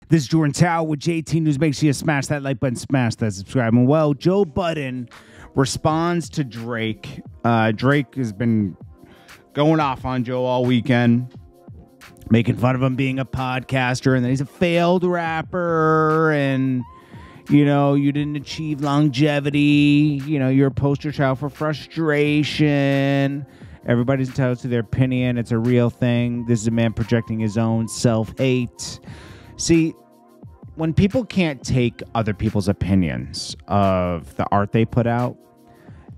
This is Jordan Tower with JT News. Make sure you smash that like button, smash that subscribe. And well, Joe Budden responds to Drake. Drake has been going off on Joe all weekend, making fun of him being a podcaster and that he's a failed rapper and, you know, you didn't achieve longevity. You know, you're a poster child for frustration. Everybody's entitled to their opinion. It's a real thing. This is a man projecting his own self-hate. See, when people can't take other people's opinions of the art they put out,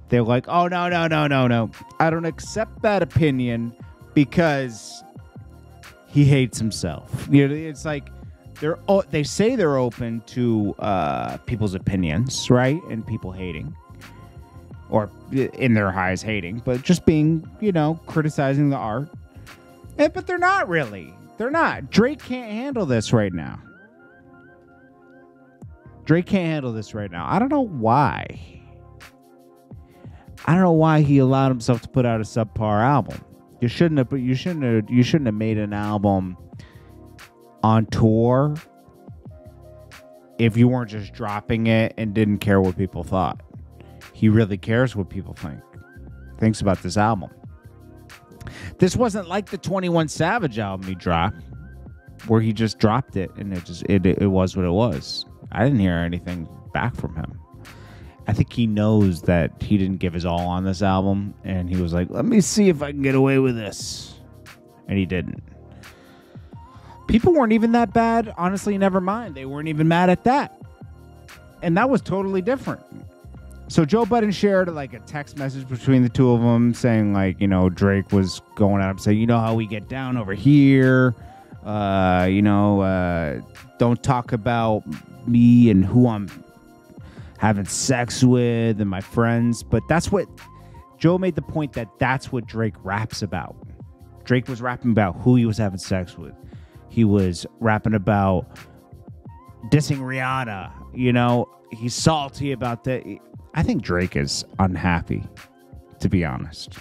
they're like, oh, no. I don't accept that opinion because he hates himself. You know, it's like they say they're open to people's opinions, right? And people hating. Or in their eyes hating, but just being, you know, criticizing the art. But they're not really. They're not. Drake can't handle this right now. I don't know why. I don't know why he allowed himself to put out a subpar album. You shouldn't have made an album on tour if you weren't just dropping it and didn't care what people thought. He really cares what people thinks about this album. This wasn't like the 21 Savage album he dropped, where he just dropped it and it was what it was. I didn't hear anything back from him. I think he knows that he didn't give his all on this album, and he was like, let me see if I can get away with this. And he didn't. People weren't even that bad. Honestly, never mind. They weren't even mad at that. And that was totally different. So Joe Budden shared like a text message between the two of them saying, like, you know, Drake was going at him saying, you know how we get down over here. Don't talk about me and who I'm having sex with and my friends. But that's what Joe made the point that's what Drake raps about. Drake was rapping about who he was having sex with. He was rapping about dissing Rihanna. You know, he's salty about that. I think Drake is unhappy, to be honest.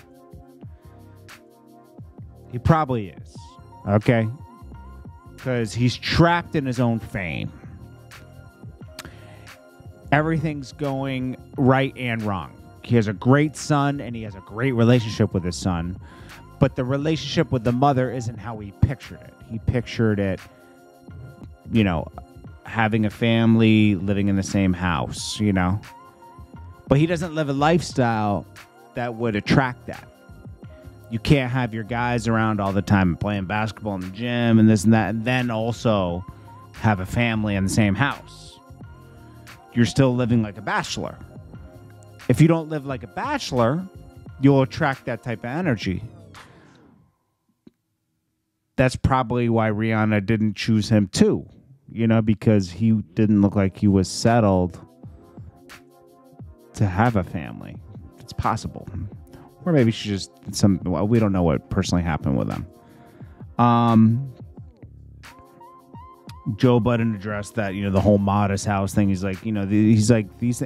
He probably is, okay? Because he's trapped in his own fame. Everything's going right and wrong. He has a great son, and he has a great relationship with his son. But the relationship with the mother isn't how he pictured it. He pictured it, you know, having a family, living in the same house, you know? But he doesn't live a lifestyle that would attract that. You can't have your guys around all the time and playing basketball in the gym and this and that, and then also have a family in the same house. You're still living like a bachelor. If you don't live like a bachelor, you'll attract that type of energy. That's probably why Rihanna didn't choose him too, you know, because he didn't look like he was settled to have a family. It's possible. Or maybe she just we don't know what personally happened with them. Joe Budden addressed that, you know, the whole modest house thing. He's like, you know, these things.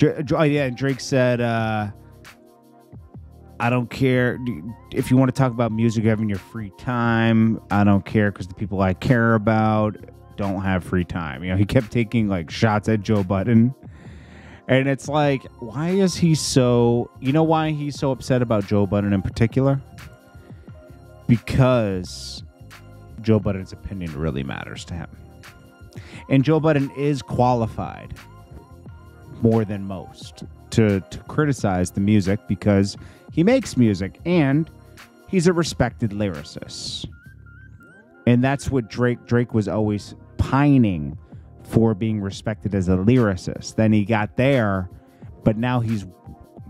And Drake said, I don't care if you want to talk about music having your free time. I don't care because the people I care about don't have free time. You know, he kept taking like shots at Joe Budden. And it's like, why is he so... You know why he's so upset about Joe Budden in particular? Because Joe Budden's opinion really matters to him. And Joe Budden is qualified more than most to criticize the music because he makes music and he's a respected lyricist. And that's what Drake was always pining for, being respected as a lyricist. Then he got there, but now he's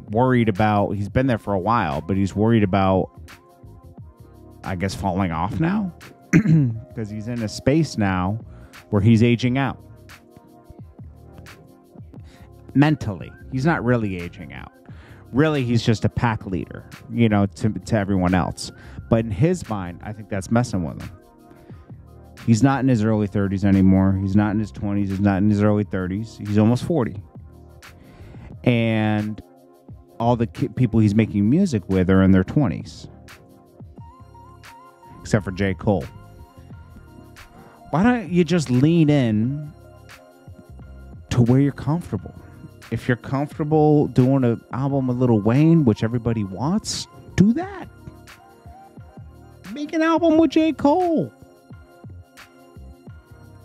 worried about, he's been there for a while, but he's worried about, I guess, falling off now because he's in a space now where he's aging out. Mentally, he's not really aging out. Really, he's just a pack leader, you know, to everyone else. But in his mind, I think that's messing with him. He's not in his early 30s anymore. He's not in his 20s. He's not in his early 30s. He's almost 40. And all the people he's making music with are in their 20s. Except for J. Cole. why don't you just lean in to where you're comfortable? If you're comfortable doing an album with Lil Wayne, which everybody wants, do that. Make an album with J. Cole.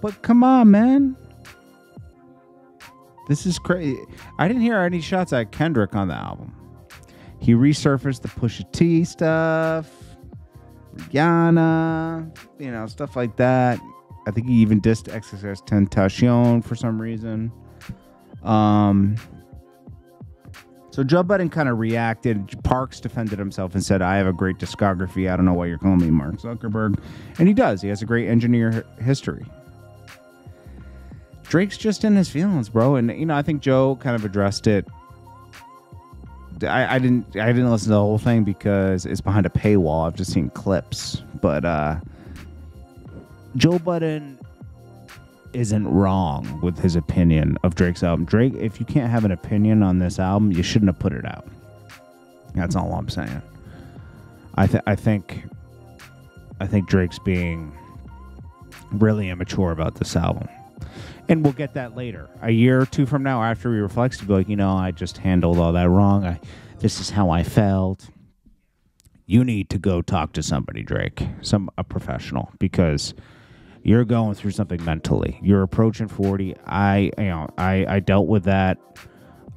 But come on, man. This is crazy. I didn't hear any shots at Kendrick on the album. He resurfaced the Pusha T stuff, Rihanna, you know, stuff like that. I think he even dissed XXXTentacion for some reason. So Joe Budden kind of reacted. Parks defended himself and said, I have a great discography. I don't know why you're calling me Mark Zuckerberg. And he does. He has a great engineer history. Drake's just in his feelings, bro. And, you know, I think Joe kind of addressed it. I didn't listen to the whole thing because it's behind a paywall. I've just seen clips. But Joe Budden isn't wrong with his opinion of Drake's album. Drake, if you can't have an opinion on this album, you shouldn't have put it out. That's all I'm saying. I think Drake's being really immature about this album. And we'll get that later. A year or two from now, after he reflects, to be like, you know, I just handled all that wrong. This is how I felt. You need to go talk to somebody, Drake, a professional, because you're going through something mentally. You're approaching 40. I dealt with that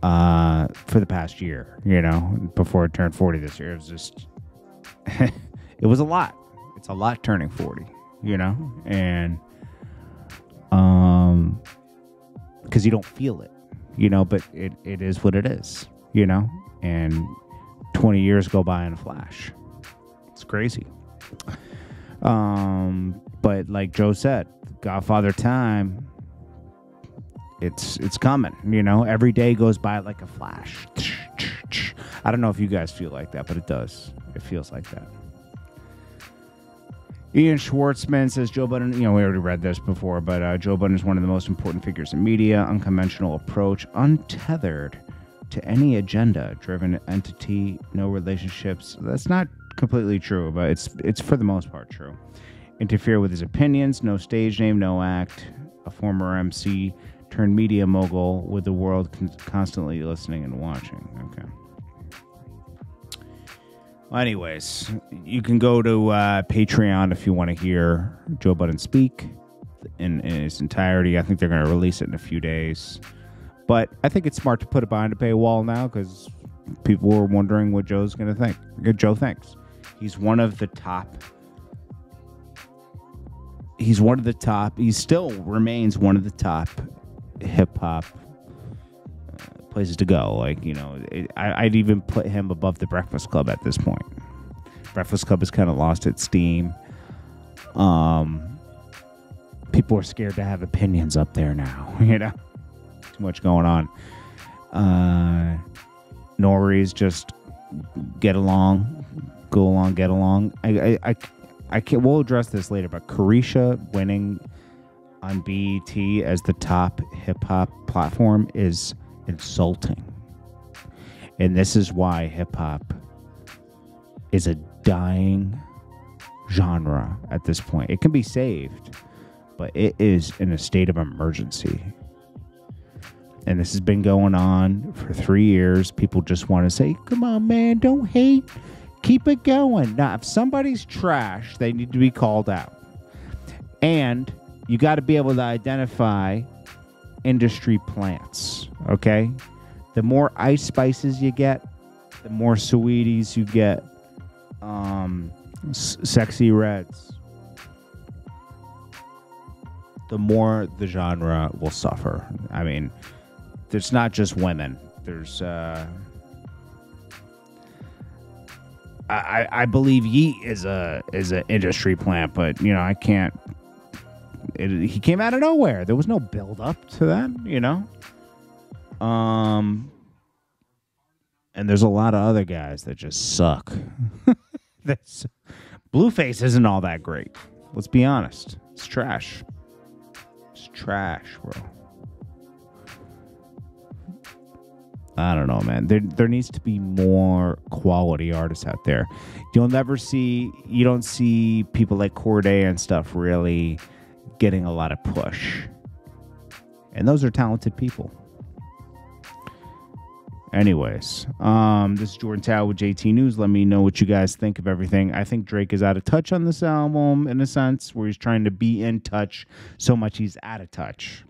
for the past year. You know, before I turned 40 this year, it was just it was a lot. It's a lot turning 40. You know, and because you don't feel it, you know, but it is what it is, you know, and 20 years go by in a flash. It's crazy. But like Joe said, Godfather time, it's coming, you know, every day goes by like a flash. I don't know if you guys feel like that, but it does. It feels like that. Ian Schwartzman says Joe Budden, you know, we already read this before, but Joe Budden is one of the most important figures in media, unconventional approach, untethered to any agenda-driven entity, no relationships. That's not completely true, but it's for the most part true. Interfere with his opinions, no stage name, no act, a former MC turned media mogul with the world constantly listening and watching. Okay. Well, anyways, you can go to Patreon if you want to hear Joe Budden speak in its entirety. I think they're going to release it in a few days. But I think it's smart to put it behind a paywall now because people were wondering what Joe's going to think. Joe thinks. He's one of the top. He's one of the top. He still remains one of the top hip-hop places to go. Like, you know, I'd even put him above the Breakfast Club at this point. Breakfast Club has kind of lost its steam. People are scared to have opinions up there now, you know. Too much going on. Nori's just get along, go along, get along. I can't. We'll address this later, but Carisha winning on BET as the top hip hop platform is insulting, and this is why hip hop is a dying genre at this point. It can be saved, but it is in a state of emergency. And this has been going on for 3 years. People just want to say, come on, man, don't hate. Keep it going. Now, if somebody's trash, they need to be called out. And you got to be able to identify industry plants, okay? The more Ice Spices you get, the more Sweeties you get, Sexy Reds, the more the genre will suffer. I mean, there's not just women. There's, I believe Yeet is an industry plant, but you know I can't. He came out of nowhere. There was no build up to that, you know. And there's a lot of other guys that just suck. Blueface isn't all that great. Let's be honest. It's trash. It's trash, bro. I don't know, man. There needs to be more quality artists out there. You don't see people like Corday and stuff really getting a lot of push. And those are talented people. Anyways, this is Jordan Tower with JT News. Let me know what you guys think of everything. I think Drake is out of touch on this album in a sense where he's trying to be in touch so much he's out of touch.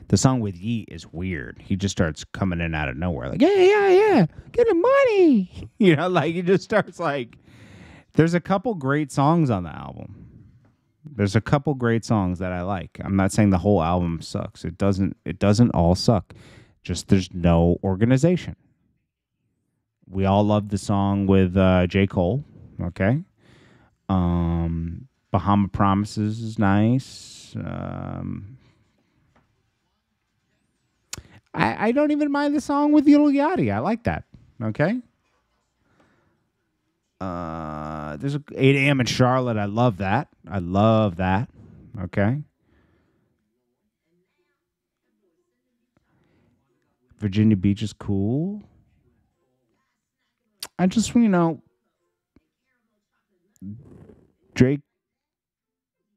The song with Yeet is weird. He just starts coming in out of nowhere. Like, yeah, get the money. You know, like he just starts like, there's a couple great songs on the album. There's a couple great songs that I like. I'm not saying the whole album sucks. It doesn't all suck. Just there's no organization. We all love the song with J. Cole. Okay. Bahama Promises is nice. I don't even mind the song with Lil Yachty. I like that. Okay. There's 8 a.m. in Charlotte. I love that. Okay. Virginia Beach is cool. I just, Drake,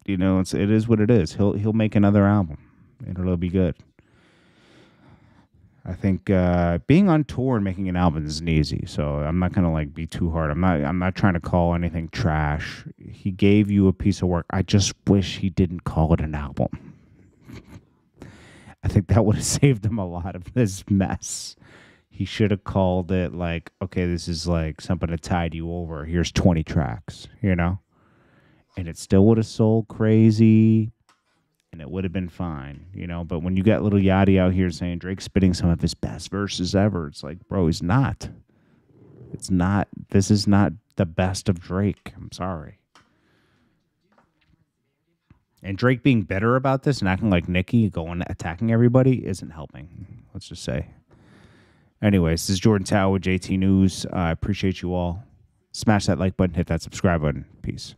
it is what it is. He'll make another album. It'll be good. I think being on tour and making an album isn't easy, so I'm not gonna be too hard. I'm not trying to call anything trash. He gave you a piece of work. I just wish he didn't call it an album. I think that would have saved him a lot of this mess. He should have called it okay, this is something to tide you over. Here's 20 tracks, and it still would have sold crazy. And it would have been fine, But when you got Lil Yachty out here saying Drake's spitting some of his best verses ever, it's like, bro, he's not. It's not. This is not the best of Drake. I'm sorry. And Drake being bitter about this and acting like Nicki, attacking everybody, isn't helping. Let's just say. Anyways, this is Jordan Tower with JT News. I appreciate you all. Smash that like button, hit that subscribe button. Peace.